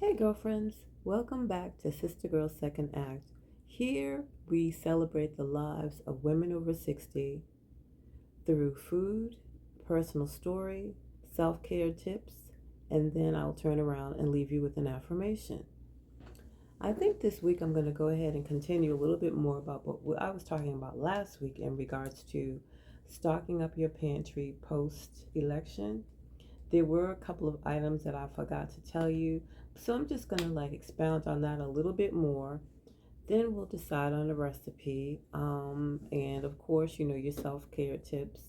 Hey girlfriends, welcome back to Sister Girl Second Act. Here we celebrate the lives of women over 60 through food, personal story, self-care tips, and then I'll turn around and leave you with an affirmation. I think this week I'm going to go ahead and continue a little bit more about what I was talking about last week in regards to stocking up your pantry post-election. There were a couple of items that I forgot to tell you, so I'm just going to expound on that a little bit more. Then we'll decide on the recipe, and of course, your self-care tips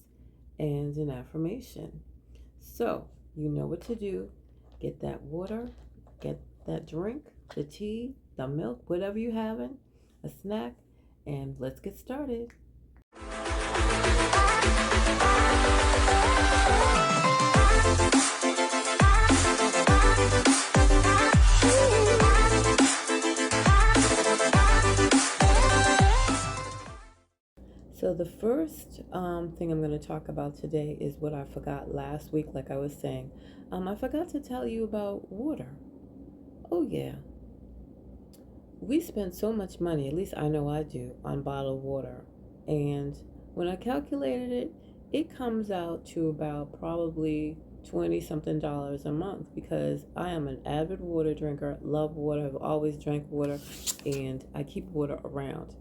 and an affirmation. So, you know what to do. Get that water, get that drink, the tea, the milk, whatever you're having, a snack, and let's get started. So the first thing I'm going to talk about today is what I forgot last week, like I was saying. I forgot to tell you about water. Oh yeah. We spend so much money, at least I know I do, on bottled water. And when I calculated it, it comes out to about probably 20 something dollars a month because I am an avid water drinker, love water, I've always drank water, and I keep water around.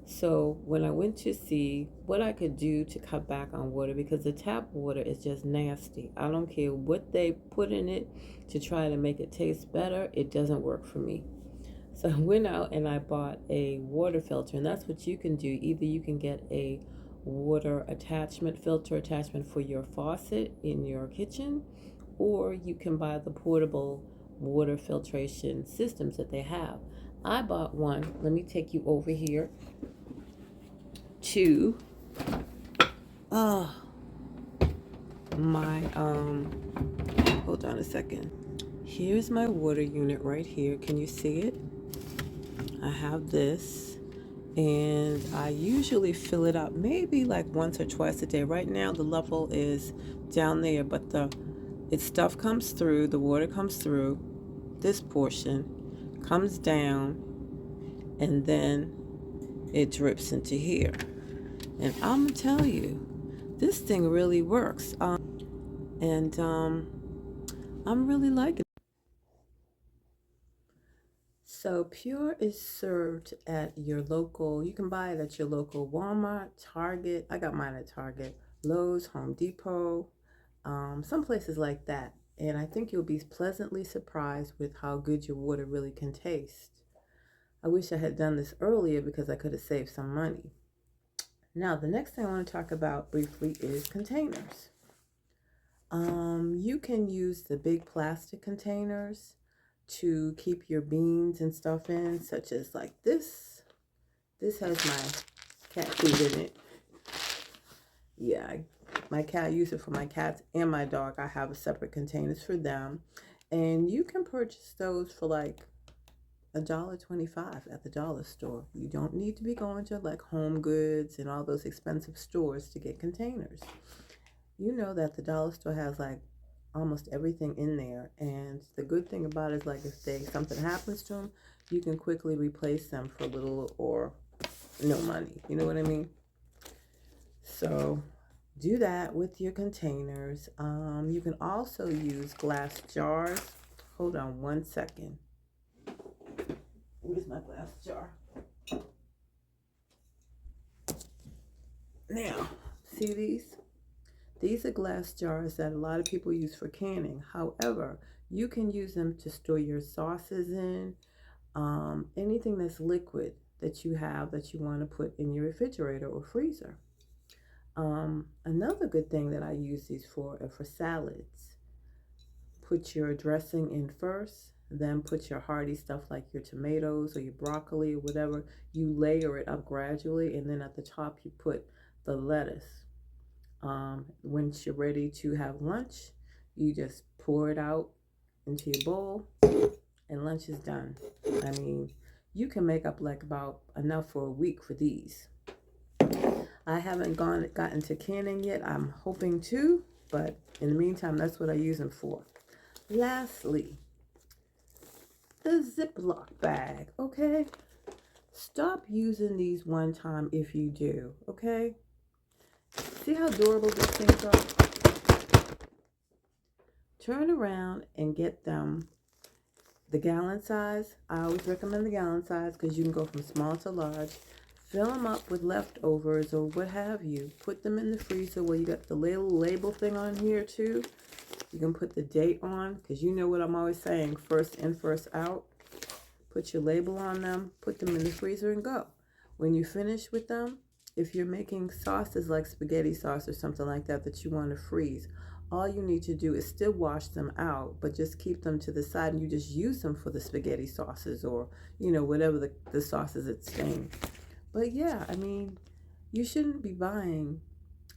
So when I went to see what I could do to cut back on water, because the tap water is just nasty. I don't care what they put in it to try to make it taste better. It doesn't work for me. So I went out and I bought a water filter, and that's what you can do. Either you can get a water filter attachment for your faucet in your kitchen, or you can buy the portable water filtration systems that they have. I bought one. Let me take you over here to my hold on a second. Here's my water unit right here. Can you see it? I have this, and I usually fill it up maybe like once or twice a day. Right now the level is down there, but stuff comes through, the water comes through this portion, comes down, and then it drips into here. And I'm gonna tell you, this thing really works. I'm really liking it. So Pure is served at your local, you can buy it at your local Walmart, Target. I got mine at Target, Lowe's, Home Depot, some places like that. And I think you'll be pleasantly surprised with how good your water really can taste. I wish I had done this earlier because I could have saved some money. Now, the next thing I want to talk about briefly is containers. You can use the big plastic containers to keep your beans and stuff in, such as like this. This has my cat food in it. Yeah, my cat used it for my cats and my dog. I have separate containers for them. And you can purchase those for like $1.25 at the dollar store. You don't need to be going to like Home Goods and all those expensive stores to get containers. You know that the dollar store has like almost everything in there, and the good thing about it is like if something happens to them, you can quickly replace them for little or no money. You know what I mean? So do that with your containers. You can also use glass jars. Hold on one second. Where's my glass jar? Now, see these? These are glass jars that a lot of people use for canning. However, you can use them to store your sauces in, anything that's liquid that you have that you want to put in your refrigerator or freezer. Another good thing that I use these for are for salads. Put your dressing in first, then put your hearty stuff like your tomatoes or your broccoli or whatever. You layer it up gradually, and then at the top you put the lettuce. Once you're ready to have lunch, you just pour it out into your bowl and lunch is done. I mean, you can make up like about enough for a week for these. I haven't gotten to canning yet. I'm hoping to, but in the meantime, that's what I use them for. Lastly, the Ziploc bag, okay? Stop using these one time if you do, okay? See how adorable these things are? Turn around and get them the gallon size. I always recommend the gallon size because you can go from small to large. Fill them up with leftovers or what have you. Put them in the freezer where you got the little label thing on here too. You can put the date on because you know what I'm always saying, first in, first out. Put your label on them, put them in the freezer and go. When you finish with them, if you're making sauces like spaghetti sauce or something like that that you want to freeze, all you need to do is still wash them out, but just keep them to the side and you just use them for the spaghetti sauces or, you know, whatever the sauces it's staying. But yeah, I mean, you shouldn't be buying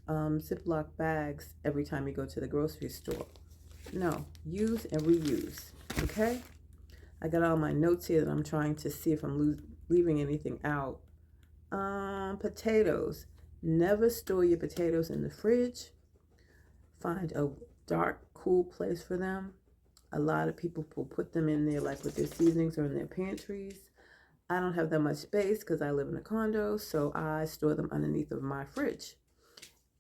Ziploc bags every time you go to the grocery store. No, use and reuse, okay? I got all my notes here that I'm trying to see if I'm leaving anything out. Potatoes. Never store your potatoes in the fridge. Find a dark, cool place for them. A lot of people will put them in there like with their seasonings or in their pantries. I don't have that much space because I live in a condo, so I store them underneath of my fridge.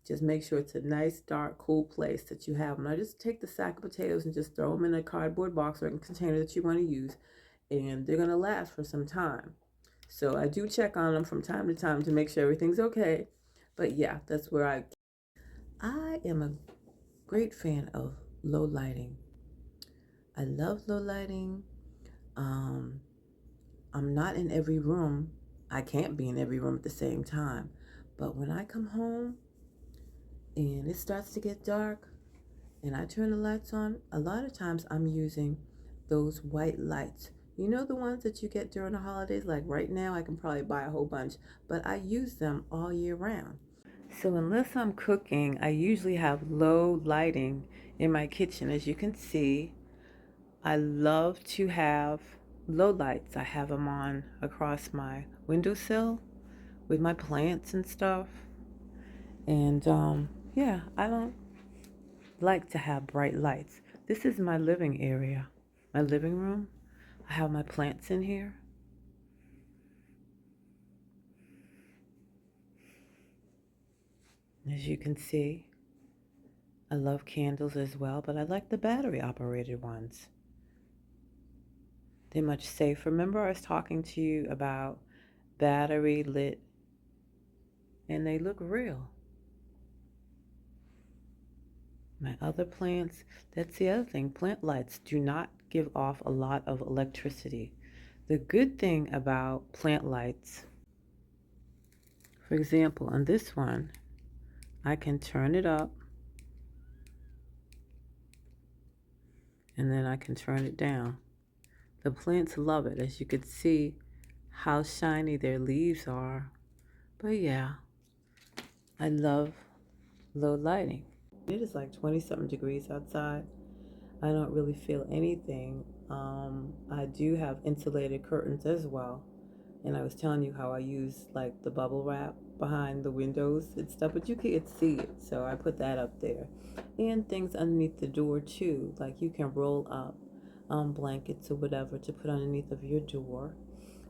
Just make sure it's a nice, dark, cool place that you have them. Now just take the sack of potatoes and just throw them in a cardboard box or a container that you want to use, and they're going to last for some time. So I do check on them from time to time to make sure everything's okay. But yeah, that's where I am a great fan of low lighting. I love low lighting. I'm not in every room. I can't be in every room at the same time. But when I come home and it starts to get dark and I turn the lights on, a lot of times I'm using those white lights. You know, the ones that you get during the holidays? Like right now, I can probably buy a whole bunch, but I use them all year round. So unless I'm cooking, I usually have low lighting in my kitchen. As you can see, I love to have low lights. I have them on across my windowsill with my plants and stuff. And yeah, I don't like to have bright lights. This is my living area, my living room. I have my plants in here. As you can see, I love candles as well, but I like the battery operated ones. They're much safer. Remember I was talking to you about battery lit, and they look real. My other plants, that's the other thing. Plant lights do not give off a lot of electricity. The good thing about plant lights, for example, on this one, I can turn it up and then I can turn it down. The plants love it. As you can see how shiny their leaves are. But yeah, I love low lighting. It is like 20 something degrees outside. I don't really feel anything. I do have insulated curtains as well. And I was telling you how I use like the bubble wrap behind the windows and stuff, but you can't see it. So I put that up there. And things underneath the door too. Like you can roll up blankets or whatever to put underneath of your door.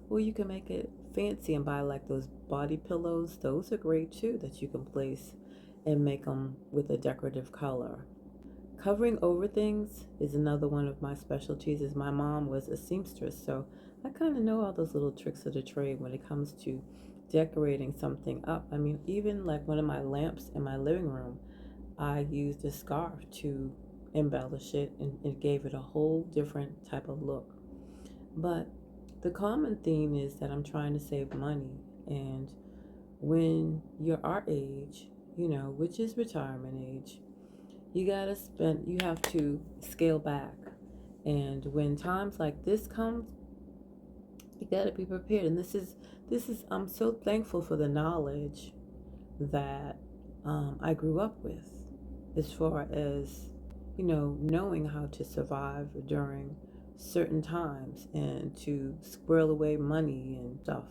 Or you can make it fancy and buy like those body pillows. Those are great too that you can place and make them with a decorative color. Covering over things is another one of my specialties, as my mom was a seamstress, so I kind of know all those little tricks of the trade when it comes to decorating something up. I mean, even like one of my lamps in my living room, I used a scarf to embellish it, and it gave it a whole different type of look. But the common theme is that I'm trying to save money, and when you're our age, you know, which is retirement age, you have to scale back. And when times like this comes, you gotta be prepared. And I'm so thankful for the knowledge that I grew up with, as far as, you know, knowing how to survive during certain times and to squirrel away money and stuff.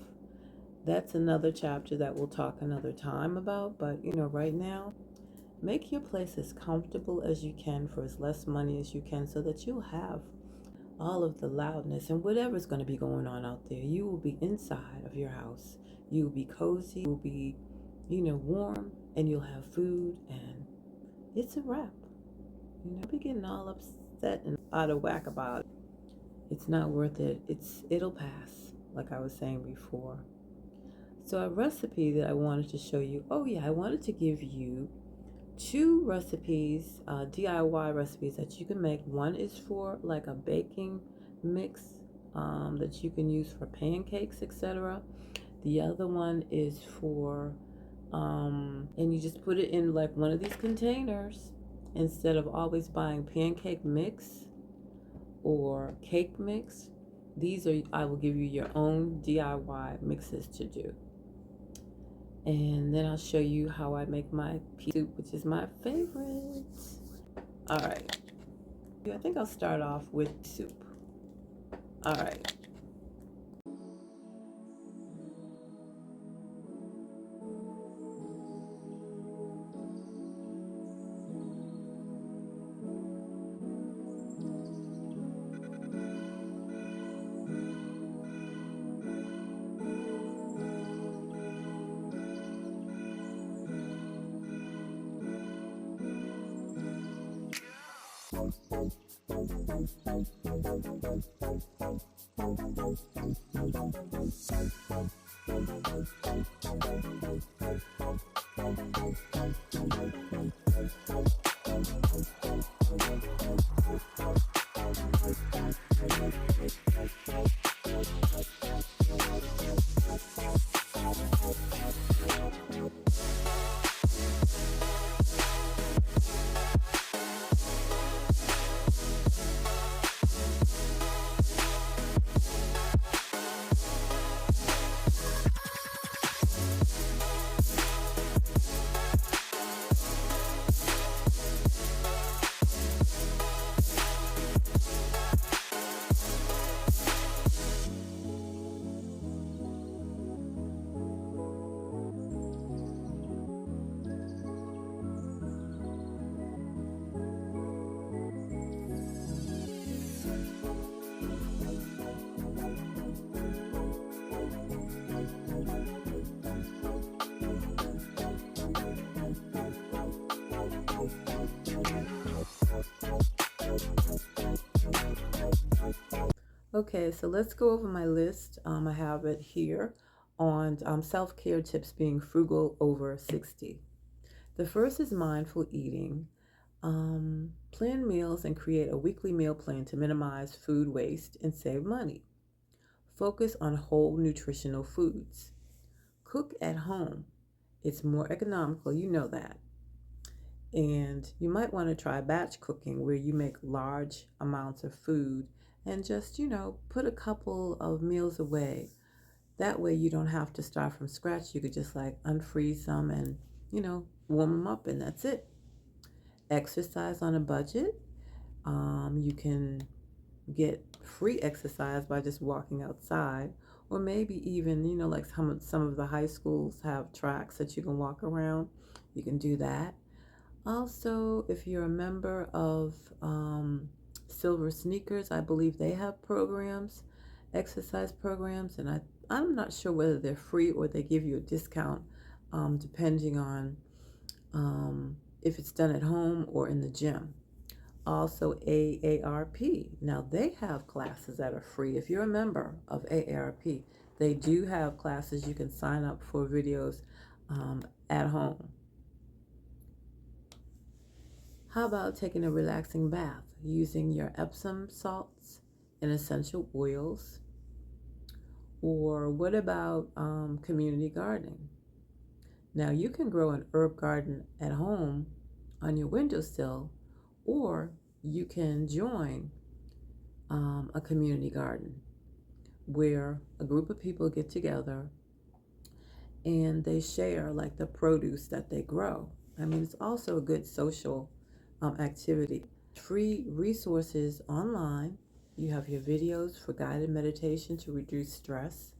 That's another chapter that we'll talk another time about. But, you know, right now, make your place as comfortable as you can for as less money as you can so that you'll have all of the loudness and whatever's going to be going on out there. You will be inside of your house. You will be cozy, you will be, warm, and you'll have food, and it's a wrap. Be getting all upset and out of whack about it. It's not worth it. It'll pass, like I was saying before. So a recipe that I wanted to show you. Oh yeah, I wanted to give you two recipes, DIY recipes that you can make. One is for like a baking mix that you can use for pancakes, etc. The other one is for, and you just put it in like one of these containers instead of always buying pancake mix or cake mix. I will give you your own DIY mixes to do. And then I'll show you how I make my pea soup, which is my favorite. All right. I think I'll start off with soup. All right. Okay, so let's go over my list. I have it here on self-care tips being frugal over 60. The first is mindful eating. Plan meals and create a weekly meal plan to minimize food waste and save money. Focus on whole nutritional foods. Cook at home. It's more economical, you know that. And you might want to try batch cooking where you make large amounts of food and just, put a couple of meals away. That way you don't have to start from scratch. You could just like unfreeze some and, warm them up, and that's it. Exercise on a budget. You can get free exercise by just walking outside, or maybe even, like some of the high schools have tracks that you can walk around. You can do that. Also, if you're a member of Silver Sneakers, I believe they have programs, exercise programs, and I'm not sure whether they're free or they give you a discount, depending on if it's done at home or in the gym. Also, AARP. Now, they have classes that are free. If you're a member of AARP, they do have classes you can sign up for videos at home. How about taking a relaxing bath using your Epsom salts and essential oils? Or what about community gardening? Now, you can grow an herb garden at home on your windowsill, or you can join a community garden where a group of people get together and they share like the produce that they grow. I mean, it's also a good social activity. Free resources online. You have your videos for guided meditation to reduce stress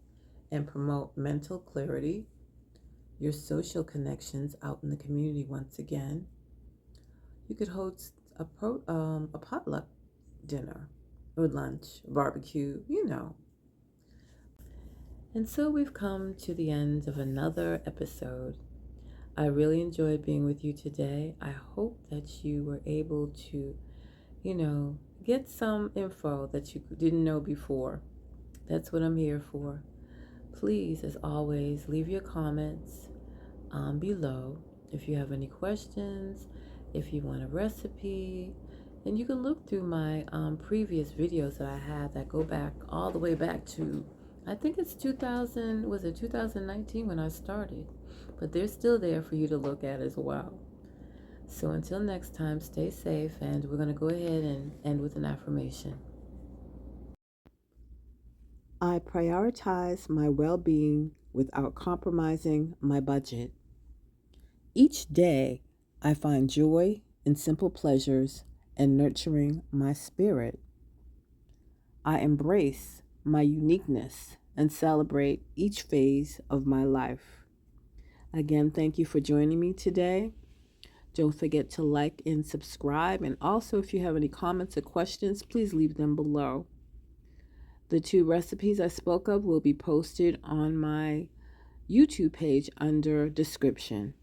and promote mental clarity. Your social connections out in the community once again. You could host a potluck dinner or lunch, barbecue, you know. And so we've come to the end of another episode. I really enjoyed being with you today. I hope that you were able to, get some info that you didn't know before. That's what I'm here for. Please, as always, leave your comments below if you have any questions, if you want a recipe. And you can look through my previous videos that I had that go back all the way back to, I think it's 2019 when I started. But they're still there for you to look at as well. So until next time, stay safe, and we're going to go ahead and end with an affirmation. I prioritize my well being without compromising my budget. Each day, I find joy in simple pleasures and nurturing my spirit. I embrace my uniqueness and celebrate each phase of my life. Again, thank you for joining me today. Don't forget to like and subscribe. And also, if you have any comments or questions, please leave them below. The 2 recipes I spoke of will be posted on my YouTube page under description.